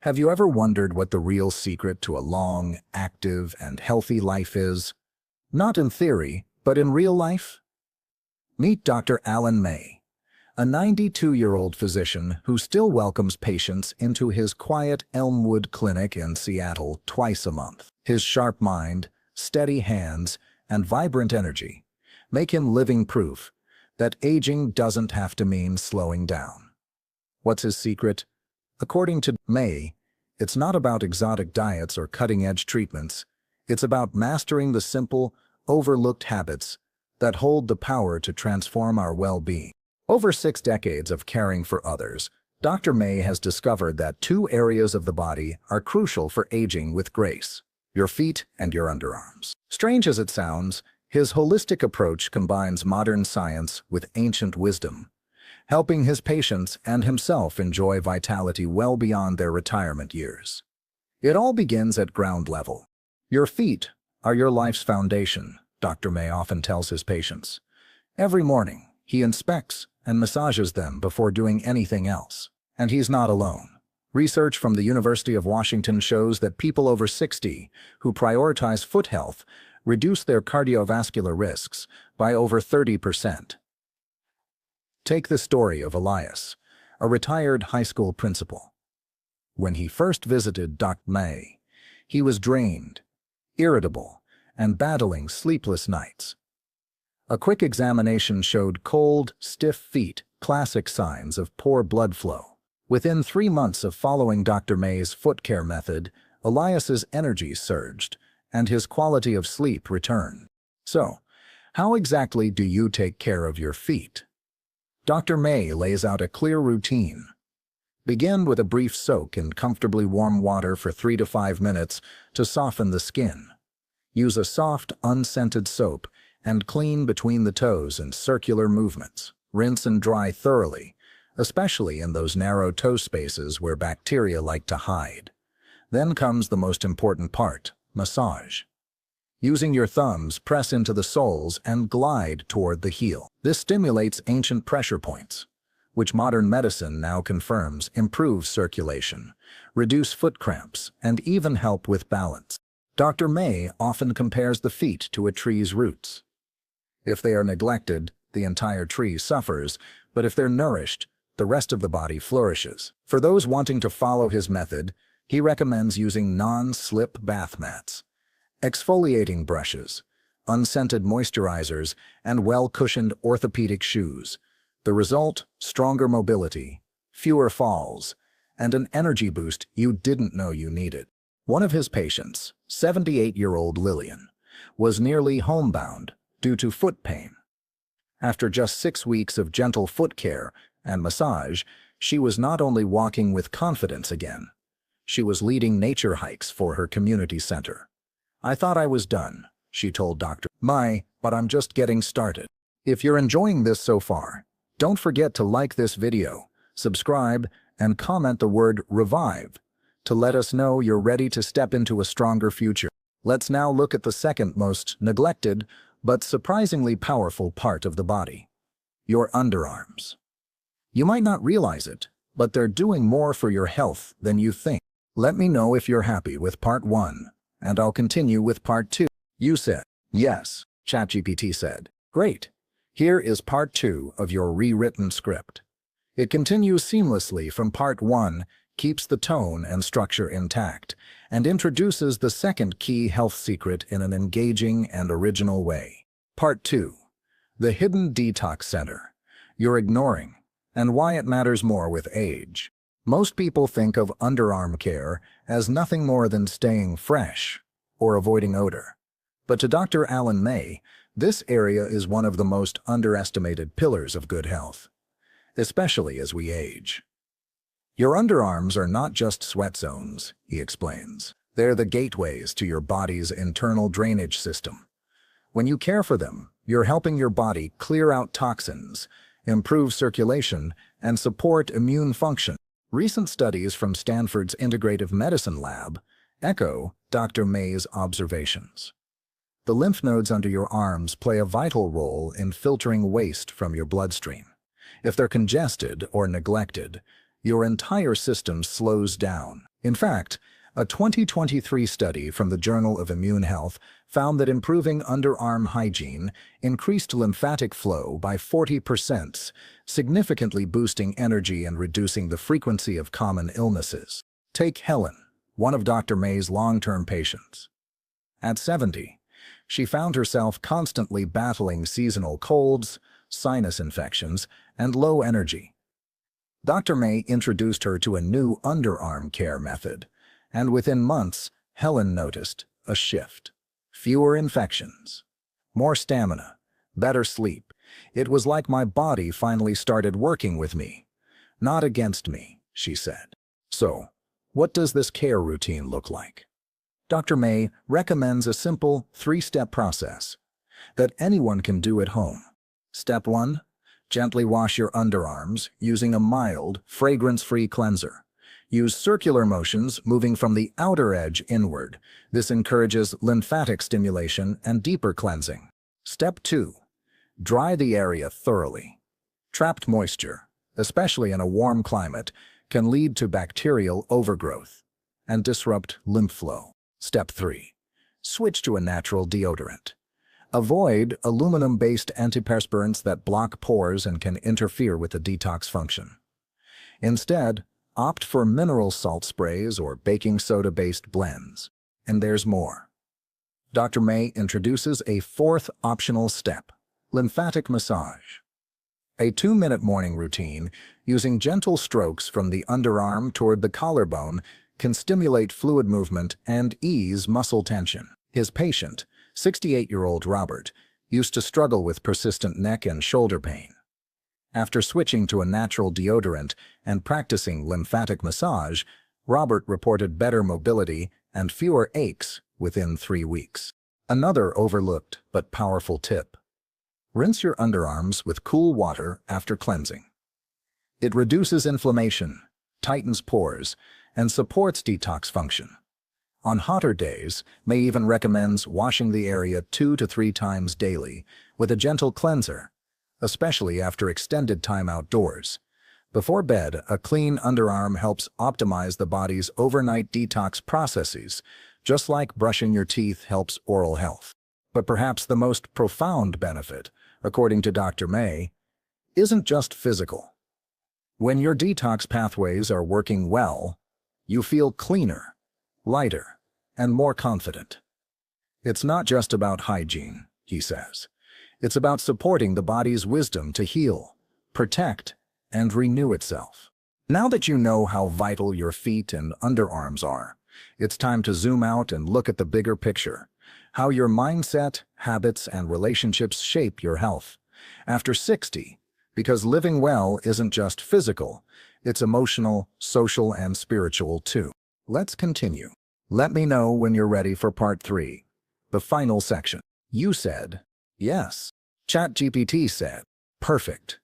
Have you ever wondered what the real secret to a long, active, and healthy life is? Not in theory, but in real life? Meet Dr. Alan May, a 92-year-old physician who still welcomes patients into his quiet Elmwood clinic in Seattle twice a month. His sharp mind, steady hands, and vibrant energy make him living proof that aging doesn't have to mean slowing down. What's his secret? According to May, it's not about exotic diets or cutting-edge treatments. It's about mastering the simple, overlooked habits that hold the power to transform our well-being. Over 6 decades of caring for others, Dr. May has discovered that 2 areas of the body are crucial for aging with grace: your feet and your underarms. Strange as it sounds, his holistic approach combines modern science with ancient wisdom, helping his patients and himself enjoy vitality well beyond their retirement years. It all begins at ground level. Your feet are your life's foundation, Dr. May often tells his patients. Every morning, he inspects and massages them before doing anything else. And he's not alone. Research from the University of Washington shows that people over 60 who prioritize foot health reduce their cardiovascular risks by over 30%. Take the story of Elias, a retired high school principal. When he first visited Dr. May, he was drained, irritable, and battling sleepless nights. A quick examination showed cold, stiff feet, classic signs of poor blood flow. Within 3 months of following Dr. May's foot care method, Elias's energy surged, and his quality of sleep returned. So, how exactly do you take care of your feet? Dr. May lays out a clear routine. Begin with a brief soak in comfortably warm water for 3 to 5 minutes to soften the skin. Use a soft, unscented soap and clean between the toes in circular movements. Rinse and dry thoroughly, especially in those narrow toe spaces where bacteria like to hide. Then comes the most important part: massage. Using your thumbs, press into the soles and glide toward the heel. This stimulates ancient pressure points, which modern medicine now confirms improve circulation, reduce foot cramps, and even help with balance. Dr. May often compares the feet to a tree's roots. If they are neglected, the entire tree suffers, but if they're nourished, the rest of the body flourishes. For those wanting to follow his method, he recommends using non-slip bath mats, exfoliating brushes, unscented moisturizers, and well-cushioned orthopedic shoes. The result: stronger mobility, fewer falls, and an energy boost you didn't know you needed. One of his patients, 78-year-old Lillian, was nearly homebound due to foot pain. After just 6 weeks of gentle foot care and massage, she was not only walking with confidence again, she was leading nature hikes for her community center. "I thought I was done," she told Dr. May, "but I'm just getting started." If you're enjoying this so far, don't forget to like this video, subscribe, and comment the word "revive" to let us know you're ready to step into a stronger future. Let's now look at the second most neglected but surprisingly powerful part of the body: your underarms. You might not realize it, but they're doing more for your health than you think. Let me know if you're happy with part 1, and I'll continue with part 2. You said, "Yes," ChatGPT said. Great. Here is part 2 of your rewritten script. It continues seamlessly from part 1, keeps the tone and structure intact, and introduces the second key health secret in an engaging and original way. Part 2. The Hidden Detox Center You're Ignoring, and Why It Matters More with Age. Most people think of underarm care as nothing more than staying fresh or avoiding odor. But to Dr. Alan May, this area is one of the most underestimated pillars of good health, especially as we age. Your underarms are not just sweat zones, he explains. They're the gateways to your body's internal drainage system. When you care for them, you're helping your body clear out toxins, improve circulation, and support immune function. Recent studies from Stanford's Integrative Medicine Lab echo Dr. May's observations. The lymph nodes under your arms play a vital role in filtering waste from your bloodstream. If they're congested or neglected, your entire system slows down. In fact, a 2023 study from the Journal of Immune Health found that improving underarm hygiene increased lymphatic flow by 40%, significantly boosting energy and reducing the frequency of common illnesses. Take Helen, one of Dr. May's long-term patients. At 70, she found herself constantly battling seasonal colds, sinus infections, and low energy. Dr. May introduced her to a new underarm care method, and within months, Helen noticed a shift. Fewer infections, more stamina, better sleep. It was like my body finally started working with me, not against me, she said. So, what does this care routine look like? Dr. May recommends a simple 3-step process that anyone can do at home. Step 1. Gently wash your underarms using a mild, fragrance-free cleanser. Use circular motions moving from the outer edge inward. This encourages lymphatic stimulation and deeper cleansing. Step 2. Dry the area thoroughly. Trapped moisture, especially in a warm climate, can lead to bacterial overgrowth and disrupt lymph flow. Step 3. Switch to a natural deodorant. Avoid aluminum-based antiperspirants that block pores and can interfere with the detox function. Instead, opt for mineral salt sprays or baking soda-based blends. And there's more. Dr. May introduces a 4th optional step, lymphatic massage. A 2-minute morning routine using gentle strokes from the underarm toward the collarbone can stimulate fluid movement and ease muscle tension. His patient, 68-year-old Robert, used to struggle with persistent neck and shoulder pain. After switching to a natural deodorant and practicing lymphatic massage, Robert reported better mobility and fewer aches within 3 weeks. Another overlooked but powerful tip: rinse your underarms with cool water after cleansing. It reduces inflammation, tightens pores, and supports detox function. On hotter days, May even recommends washing the area 2 to 3 times daily with a gentle cleanser, especially after extended time outdoors. Before bed, a clean underarm helps optimize the body's overnight detox processes, just like brushing your teeth helps oral health. But perhaps the most profound benefit, according to Dr. May, isn't just physical. When your detox pathways are working well, you feel cleaner, lighter, and more confident. It's not just about hygiene, he says. It's about supporting the body's wisdom to heal, protect, and renew itself. Now that you know how vital your feet and underarms are, it's time to zoom out and look at the bigger picture, how your mindset, habits, and relationships shape your health. After 60, because living well isn't just physical, it's emotional, social, and spiritual too. Let's continue. Let me know when you're ready for part 3, the final section. You said, yes. ChatGPT said, perfect.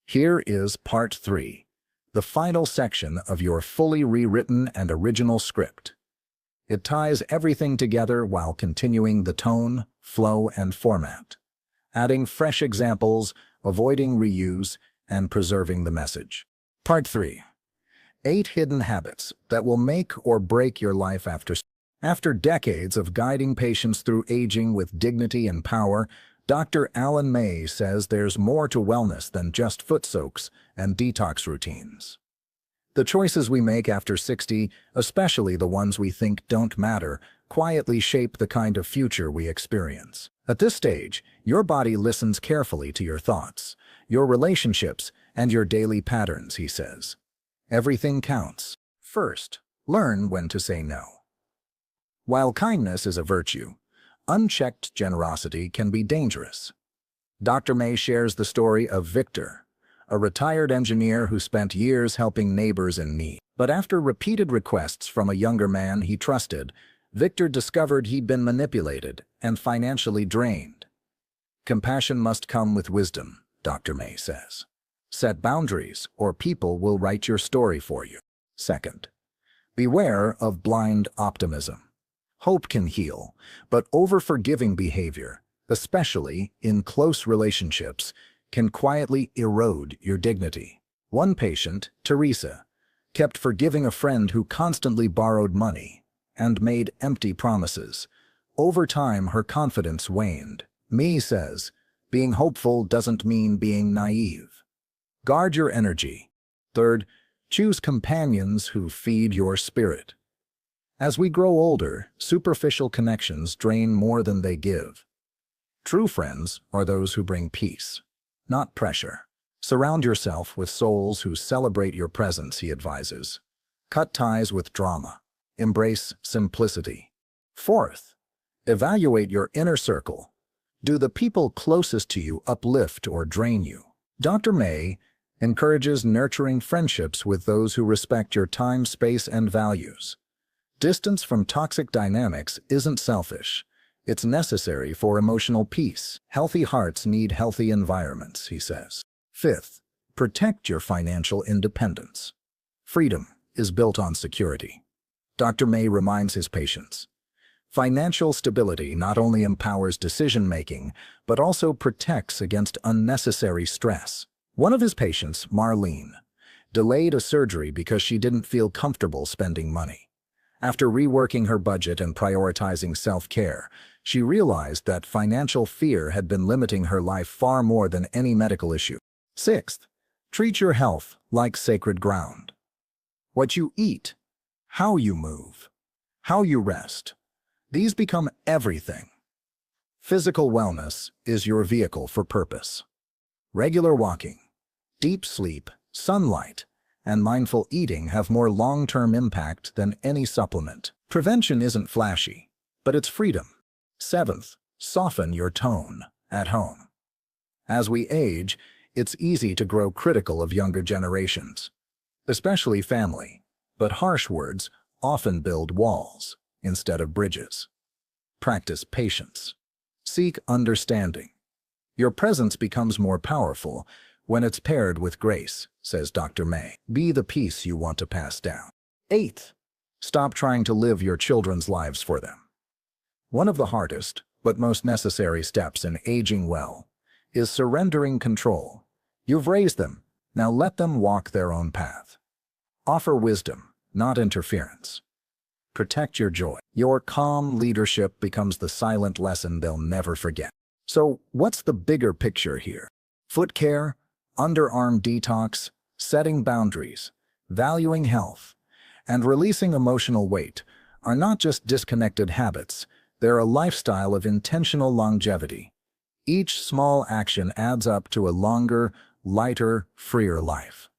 Here is part 3, the final section of your fully rewritten and original script. It ties everything together while continuing the tone, flow, and format, adding fresh examples, avoiding reuse, and preserving the message. Part 3. 8 hidden habits that will make or break your life after decades of guiding patients through aging with dignity and power, Dr. Alan May says there's more to wellness than just foot soaks and detox routines. The choices we make after 60, especially the ones we think don't matter, quietly shape the kind of future we experience. At this stage, your body listens carefully to your thoughts, your relationships, and your daily patterns, he says. Everything counts. First, learn when to say no. While kindness is a virtue, unchecked generosity can be dangerous. Dr. May shares the story of Victor, a retired engineer who spent years helping neighbors in need. But after repeated requests from a younger man he trusted, Victor discovered he'd been manipulated and financially drained. Compassion must come with wisdom, Dr. May says. Set boundaries, or people will write your story for you. Second, beware of blind optimism. Hope can heal, but over-forgiving behavior, especially in close relationships, can quietly erode your dignity. One patient, Teresa, kept forgiving a friend who constantly borrowed money, and made empty promises. Over time, her confidence waned. Me says, being hopeful doesn't mean being naive. Guard your energy. Third, choose companions who feed your spirit. As we grow older, superficial connections drain more than they give. True friends are those who bring peace, not pressure. Surround yourself with souls who celebrate your presence, he advises. Cut ties with drama. Embrace simplicity. Fourth, evaluate your inner circle. Do the people closest to you uplift or drain you? Dr. May encourages nurturing friendships with those who respect your time, space, and values. Distance from toxic dynamics isn't selfish. It's necessary for emotional peace. Healthy hearts need healthy environments, he says. Fifth, protect your financial independence. Freedom is built on security. Dr. May reminds his patients, financial stability not only empowers decision-making, but also protects against unnecessary stress. One of his patients, Marlene, delayed a surgery because she didn't feel comfortable spending money. After reworking her budget and prioritizing self-care, she realized that financial fear had been limiting her life far more than any medical issue. Sixth, treat your health like sacred ground. What you eat, how you move, how you rest, these become everything. Physical wellness is your vehicle for purpose. Regular walking, deep sleep, sunlight, and mindful eating have more long-term impact than any supplement. Prevention isn't flashy, but it's freedom. Seventh, soften your tone at home. As we age, it's easy to grow critical of younger generations, especially family, but harsh words often build walls instead of bridges. Practice patience. Seek understanding. Your presence becomes more powerful when it's paired with grace, says Dr. May. Be the peace you want to pass down. Eighth, stop trying to live your children's lives for them. One of the hardest but most necessary steps in aging well is surrendering control. You've raised them, now let them walk their own path. Offer wisdom, not interference. Protect your joy. Your calm leadership becomes the silent lesson they'll never forget. So, what's the bigger picture here? Foot care, underarm detox, setting boundaries, valuing health, and releasing emotional weight are not just disconnected habits, they're a lifestyle of intentional longevity. Each small action adds up to a longer, lighter, freer life.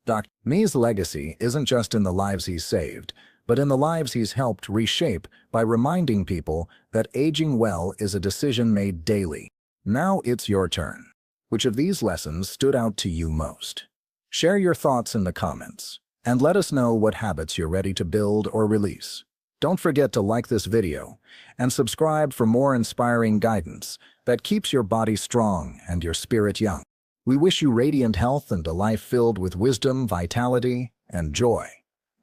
Dr. May's legacy isn't just in the lives he's saved, but in the lives he's helped reshape by reminding people that aging well is a decision made daily. Now it's your turn. Which of these lessons stood out to you most? Share your thoughts in the comments, and let us know what habits you're ready to build or release. Don't forget to like this video and subscribe for more inspiring guidance that keeps your body strong and your spirit young. We wish you radiant health and a life filled with wisdom, vitality, and joy,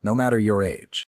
no matter your age.